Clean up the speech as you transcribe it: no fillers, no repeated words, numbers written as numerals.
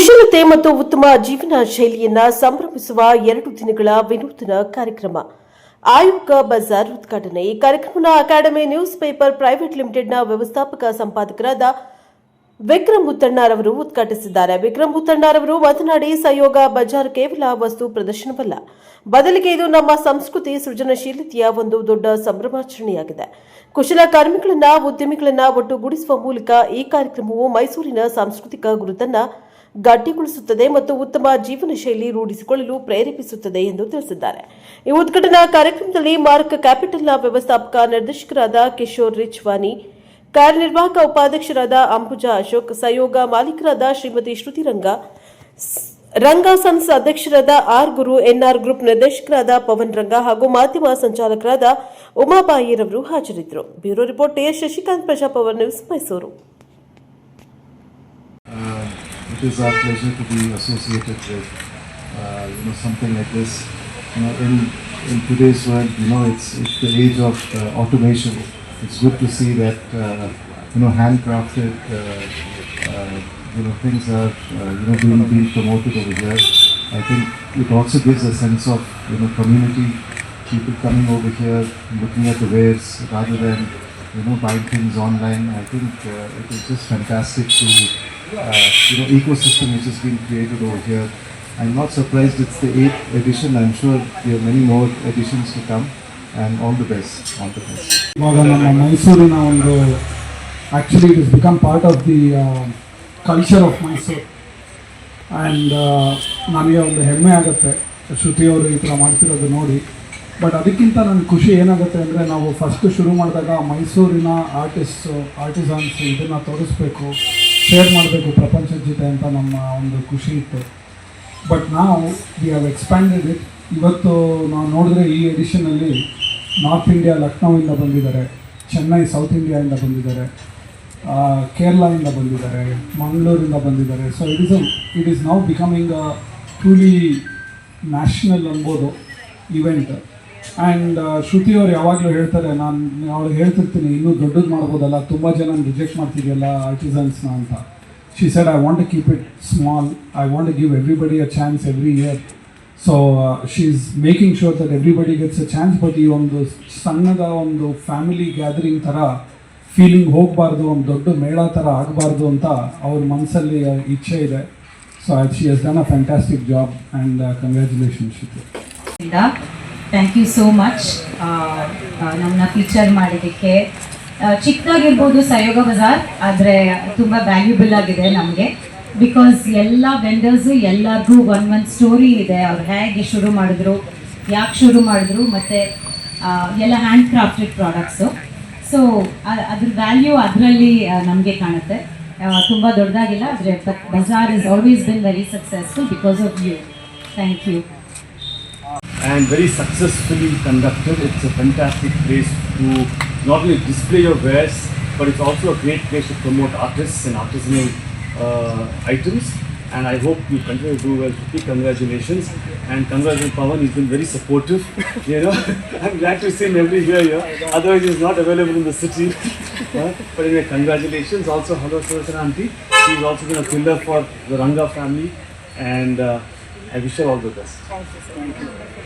ಕುಶಲತೆ ಮತ್ತು ಉತ್ತಮ ಜೀವನ ಶೈಲಿಯನ್ನ ಸಂಭ್ರಮಿಸುವ 2 ದಿನಗಳ ವಿನೂತನ ಕಾರ್ಯಕ್ರಮ ಆಯೋಗ ಬಜಾರ್ ಉದ್ಘಾಟನೆ. ಈ ಕಾರ್ಯಕ್ರಮವನ್ನು ಅಕಾಡೆಮಿ ನ್ಯೂಸ್ ಪೇಪರ್ ಪ್ರೈವೇಟ್ ಲಿಮಿಟೆಡ್ನ ವ್ಯವಸ್ಥಾಪಕ ಸಂಪಾದಕರಾದ ವಿಕ್ರಮ್ ಮುತ್ತಣ್ಣರವರು ಉದ್ಘಾಟಿಸಿದ್ದಾರೆ. ವಿಕ್ರಮ್ ಮುತ್ತಣ್ಣರವರು ಮಾತನಾಡಿ, ಸಹಯೋಗ ಬಜಾರ್ ಕೇವಲ ವಸ್ತು ಪ್ರದರ್ಶನವಲ್ಲ, ಬದಲಿಗೆ ಇದು ನಮ್ಮ ಸಂಸ್ಕೃತಿ ಸೃಜನಶೀಲತೆಯ ಒಂದು ದೊಡ್ಡ ಸಂಭ್ರಮಾಚರಣೆಯಾಗಿದೆ. ಕುಶಲಕರ್ಮಿಗಳನ್ನ ಉದ್ಯಮಿಗಳನ್ನ ಒಟ್ಟುಗೂಡಿಸುವ ಮೂಲಕ ಈ ಕಾರ್ಯಕ್ರಮವು ಮೈಸೂರಿನ ಸಾಂಸ್ಕೃತಿಕ ಗುರುತನ್ನ ಗಟ್ಟಿಗೊಳಿಸುತ್ತದೆ ಮತ್ತು ಉತ್ತಮ ಜೀವನ ಶೈಲಿ ರೂಢಿಸಿಕೊಳ್ಳಲು ಪ್ರೇರೇಪಿಸುತ್ತದೆ ಎಂದು ತಿಳಿಸಿದ್ದಾರೆ. ಈ ಉದ್ಘಾಟನಾ ಕಾರ್ಯಕ್ರಮದಲ್ಲಿ ಮಾರ್ಕ್ ಕ್ಯಾಪಿಟಲ್ನ ವ್ಯವಸ್ಥಾಪಕ ನಿರ್ದೇಶಕರಾದ ಕಿಶೋರ್ ರಿಚ್ವಾನಿ, ಕಾರ್ಯನಿರ್ವಾಹಕ ಉಪಾಧ್ಯಕ್ಷರಾದ ಅಂಬುಜಾ ಅಶೋಕ್, ಸಹಯೋಗ ಮಾಲೀಕರಾದ ಶ್ರೀಮತಿ ಶ್ರುತಿ ರಂಗ ಸನ್ಸ್ ಅಧ್ಯಕ್ಷರಾದ ಆರ್ ಗುರು, ಎನ್ಆರ್ ಗ್ರೂಪ್ ನಿರ್ದೇಶಕರಾದ ಪವನ್ ರಂಗ ಹಾಗೂ ಮಾಧ್ಯಮ ಸಂಚಾಲಕರಾದ ಉಮಾಬಾಯಿರವರು ಹಾಜರಿದ್ದರು. Bureau report Shashikanth, Praja power news, Mysuru. It is our pleasure to be associated with something like this. In today's world, it's the age of automation. It's good to see that handcrafted things are being promoted over here. I think it also gives a sense of community. People coming over here, looking at the wares rather than buying things online. I think it is just fantastic to ecosystem which has been created over here. I'm not surprised it's the 8th edition. I'm sure there are many more editions to come, and all the best. All the best. Mysore actually it has become part of the culture of Mysore, and ನನಗೆ ಒಂದು ಹೆಮ್ಮೆ ಆಗುತ್ತೆ ಶ್ರುತಿ ಅವರು ಈ ಥರ ಮಾಡ್ತಿರೋದು ನೋಡಿ. But ಅದಕ್ಕಿಂತ ನನಗೆ ಖುಷಿ ಏನಾಗುತ್ತೆ ಅಂದರೆ, ನಾವು ಫಸ್ಟ್ ಶುರು ಮಾಡಿದಾಗ ಮೈಸೂರಿನ ಆರ್ಟಿಸನ್ಸ್ ಇದನ್ನು ತೋರಿಸ್ಬೇಕು, ಶೇರ್ ಮಾಡಬೇಕು ಪ್ರಪಂಚದ ಜೊತೆ ಅಂತ ನಮ್ಮ ಒಂದು ಖುಷಿ ಇತ್ತು. ಬಟ್ ನಾವು ವಿ ಹ್ಯಾವ್ ಎಕ್ಸ್ಪ್ಯಾಂಡೆಡ್ ಇಟ್. ಇವತ್ತು ನಾವು ನೋಡಿದ್ರೆ ಈ ಎಡಿಷನಲ್ಲಿ ನಾರ್ತ್ ಇಂಡಿಯಾ ಲಕ್ನೋವಿಂದ ಬಂದಿದ್ದಾರೆ, ಚೆನ್ನೈ ಸೌತ್ ಇಂಡಿಯಾಯಿಂದ ಬಂದಿದ್ದಾರೆ, ಕೇರಳದಿಂದ ಬಂದಿದ್ದಾರೆ, ಮಂಗಳೂರಿಂದ ಬಂದಿದ್ದಾರೆ. So it is now becoming a truly national ಅನ್ಬೋದು ಇವೆಂಟ್. ಆ್ಯಂಡ್ ಶ್ರುತಿ ಅವ್ರು ಯಾವಾಗಲೂ ಹೇಳ್ತಾರೆ, ನಾನು ಅವ್ಳಿಗೆ ಹೇಳ್ತಿರ್ತೀನಿ, ಇನ್ನೂ ದೊಡ್ಡದು ಮಾಡ್ಬೋದಲ್ಲ, ತುಂಬ ಜನ ರಿಜೆಕ್ಟ್ ಮಾಡ್ತಿದೆಯಲ್ಲ ಆರ್ಟಿಸನ್ಸ್ನ ಅಂತ. She said, I want to keep it small, I want to give everybody a chance every year. So she is making sure that everybody gets a chance. But ಈ ಒಂದು ಸಣ್ಣದ ಒಂದು ಫ್ಯಾಮಿಲಿ ಗ್ಯಾದರಿಂಗ್ ಥರ feeling ಹೋಗಬಾರ್ದು, ಒಂದು ದೊಡ್ಡ ಮೇಳ ಥರ ಆಗಬಾರ್ದು ಅಂತ ಅವ್ರ ಮನಸ್ಸಲ್ಲಿ ಇಚ್ಛೆ ಇದೆ. So she has done a fantastic job and congratulations Shruti. Thank you so much ನಮ್ಮನ್ನ ಫೀಚರ್ ಮಾಡಿದ್ದಕ್ಕೆ. ಚಿಕ್ಕದಾಗಿರ್ಬೋದು ಸಹಯೋಗ ಬಜಾರ್, ಆದರೆ ತುಂಬ ವ್ಯಾಲ್ಯೂಬಲ್ ಆಗಿದೆ ನಮಗೆ. ಬಿಕಾಸ್ ಎಲ್ಲ ವೆಂಡರ್ಸು ಎಲ್ಲರಿಗೂ ಒಂದೊಂದು ಸ್ಟೋರಿ ಇದೆ. ಅವ್ರು ಹೇಗೆ ಶುರು ಮಾಡಿದ್ರು, ಯಾಕೆ ಶುರು ಮಾಡಿದ್ರು, ಮತ್ತು ಎಲ್ಲ ಹ್ಯಾಂಡ್ ಕ್ರಾಫ್ಟೆಡ್ ಪ್ರಾಡಕ್ಟ್ಸು. ಸೊ ಅದ್ರ ವ್ಯಾಲ್ಯೂ ಅದರಲ್ಲಿ ನಮಗೆ ಕಾಣುತ್ತೆ. ತುಂಬ ದೊಡ್ಡದಾಗಿಲ್ಲ, ಆದರೆ bazaar is always been very successful because of you. Thank you. And very successfully conducted. It's a fantastic place to not only display your wares, but it's also a great place to promote artists and artisanal items. And I hope you continue to do well. Congratulations, and congratulations Pawan. He's been very supportive. I'm glad to see him every year here. Otherwise, he's not available in the city. But anyway, congratulations. Also, hello Susan auntie. She's also been a pillar for the Ranga family, and I wish her all the best. Thank you.